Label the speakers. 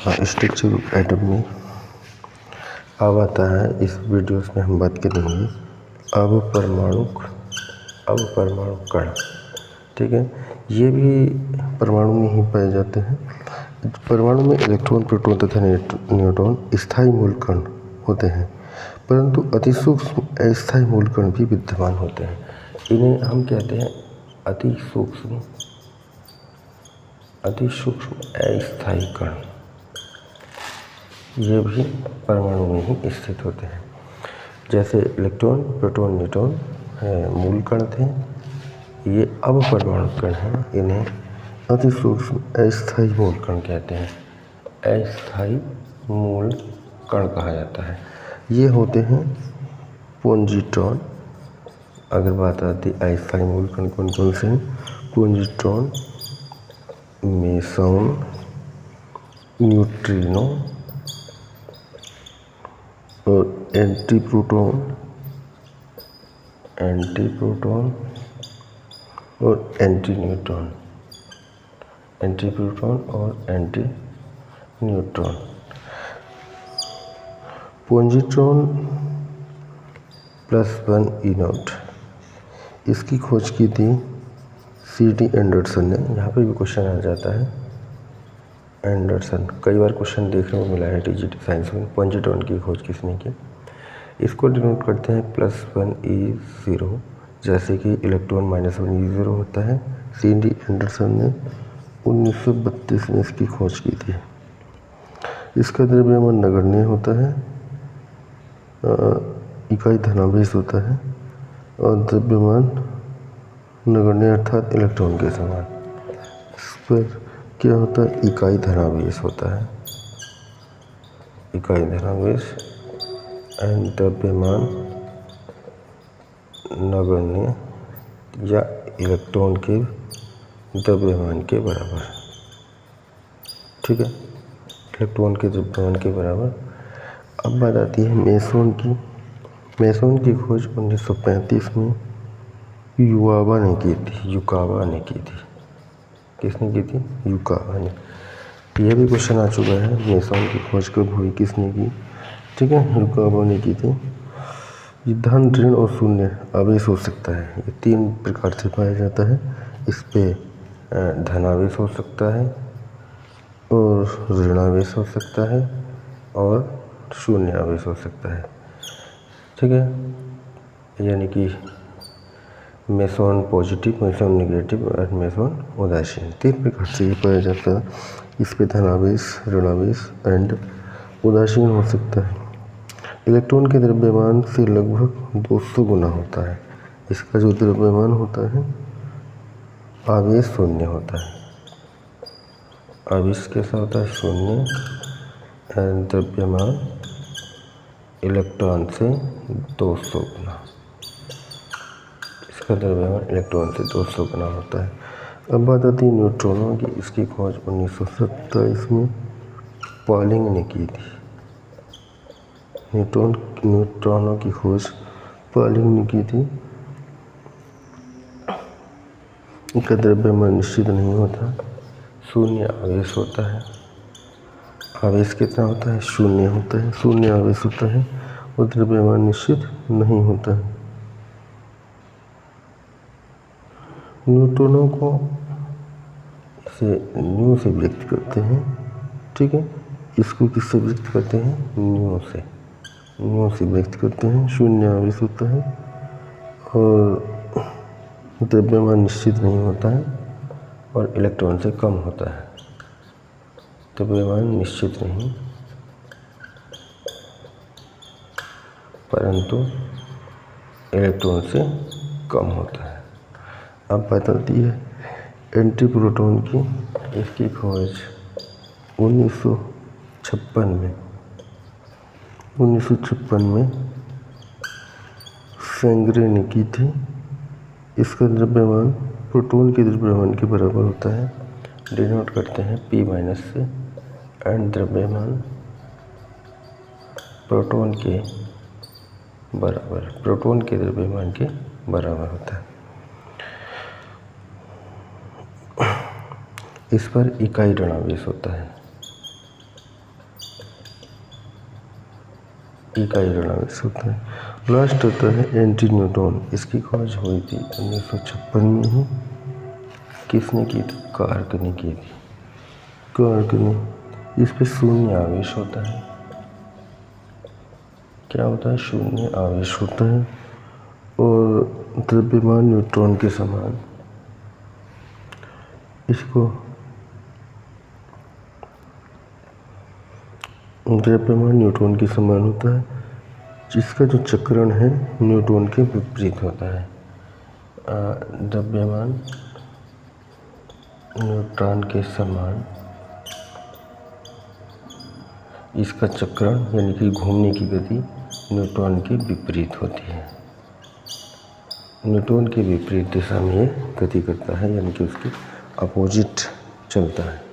Speaker 1: Structure of atom में अब आता है। इस वीडियोस में हम बात करेंगे अब परमाणु कण। ठीक है, ये भी परमाणु में ही पाए जाते हैं। परमाणु में इलेक्ट्रॉन, प्रोटॉन तथा न्यूट्रॉन स्थायी मूल कण होते हैं, परंतु अतिसूक्ष्म अस्थायी मूल कण भी विद्यमान होते हैं। इन्हें हम कहते हैं अतिसूक्ष्म अस्थायी कण। ये भी परमाणु में ही स्थित होते हैं। जैसे इलेक्ट्रॉन, प्रोटॉन, न्यूट्रॉन मूल कण थे, ये अब परमाणु कण हैं। इन्हें अतिसूक्ष्म अस्थायी मूल कण कहते हैं। अस्थायी मूल कण कहा जाता है। ये होते हैं पॉजिट्रॉन। अगर बात आती है अस्थायी मूल कण कौन कौन से हैं? पॉजिट्रॉन, मेसॉन, न्यूट्रिनो और एंटीप्रोटॉन और एंटीन्यूट्रॉन। पॉजिट्रॉन +1 E0, इसकी खोज की थी C.T. एंडरसन ने। यहाँ पे भी क्वेश्चन आ जाता है एंडरसन, कई बार क्वेश्चन देखने को मिला है टीजीटी साइंस में। पॉजिट्रॉन की खोज किसने की? इसको डिनोट करते हैं +1 E0, जैसे कि इलेक्ट्रॉन -1 E0 होता है। C.T. एंडरसन ने 1932 में इसकी खोज की थी। इसका द्रव्यमान नगण्य होता है, इकाई धनावेश होता है और द्रव्यमान नगण्य अर्थात इलेक्ट्रॉन के समान। इस पर क्या होता है? इकाई धनावेश होता है, इकाई धनावेश एंड द्रव्यमान नगण्य या इलेक्ट्रॉन के द्रव्यमान के बराबर। ठीक है, इलेक्ट्रॉन के द्रव्यमान के बराबर। अब बात आती है मेसॉन की। मेसॉन की खोज 1935 में युकावा ने की थी। किसने की थी? युकावा ने। यह भी क्वेश्चन आ चुका है, मेसॉन की खोज कब हुई, किसने की? ठीक है, युकावा ने की थी। ये धन, ऋण और शून्य आवेश हो सकता है। ये 3 प्रकार से पाया जाता है। इस पे धनावेश हो सकता है और ऋणावेश हो सकता है और शून्य आवेश हो सकता है। ठीक है, यानी कि मेसॉन पॉजिटिव, मेसॉन नेगेटिव और मेसॉन उदासीन, 3 प्रकार से ये पाया जाता है। इस पे धनावेश, ऋणावेश एंड उदासीन हो सकता है। इलेक्ट्रॉन के द्रव्यमान से लगभग 200 गुना होता है। इसका जो द्रव्यमान होता है, आवेश शून्य होता है। आवेश कैसा होता है? शून्य। एंड द्रव्यमान इलेक्ट्रॉन से 200 गुना। इसका द्रव्यमान इलेक्ट्रॉन से 200 गुना होता है। अब बात आती है न्यूट्रॉनों की। इसकी खोज 1927 में पॉलिंग ने की थी। न्यूट्रॉनों की खोज पॉलिंग ने की थी। इनका द्रव्यमान निश्चित नहीं होता, शून्य आवेश होता है। आवेश कितना होता है? शून्य होता है, शून्य आवेश होता है और द्रव्यमान निश्चित नहीं होता है। न्यूट्रॉनों को इसे न्यू से व्यक्त करते हैं। ठीक है, इसको किससे व्यक्त करते हैं? न्यू से व्यक्त करते हैं। शून्य आवेश होता है और द्रव्यमान निश्चित नहीं होता है और इलेक्ट्रॉन से कम होता है। द्रव्यमान निश्चित नहीं, परंतु इलेक्ट्रॉन से कम होता है। अब बात आती है एंटीप्रोटॉन की। इसकी खोज 1956 में सेंगरे ने की थी। इसका द्रव्यमान प्रोटॉन के द्रव्यमान के बराबर होता है। डिनोट करते हैं P- से। एंड द्रव्यमान प्रोटॉन के द्रव्यमान के बराबर होता है। इस पर इकाई ऋणावेश होता है। इकाई ऋणावेश होता है। लास्ट होता है एंटी न्यूटन। इसकी खोज हुई थी 1956 में ही। किसने की थी? कार्क ने की थी। कार्क ने। इस पे शून्य आवेश होता है। क्या होता है? शून्य आवेश होता है और द्रव्यमान न्यूट्रॉन के समान। इसको द्रव्यमान न्यूट्रॉन के समान होता है, जिसका जो चक्रण है न्यूट्रॉन के विपरीत होता है। द्रव्यमान न्यूट्रॉन के समान इसका चक्रण यानी कि घूमने की गति न्यूट्रॉन के विपरीत होती है। न्यूट्रॉन के विपरीत दिशा में ये गति करता है, यानी कि उसके अपोजिट चलता है।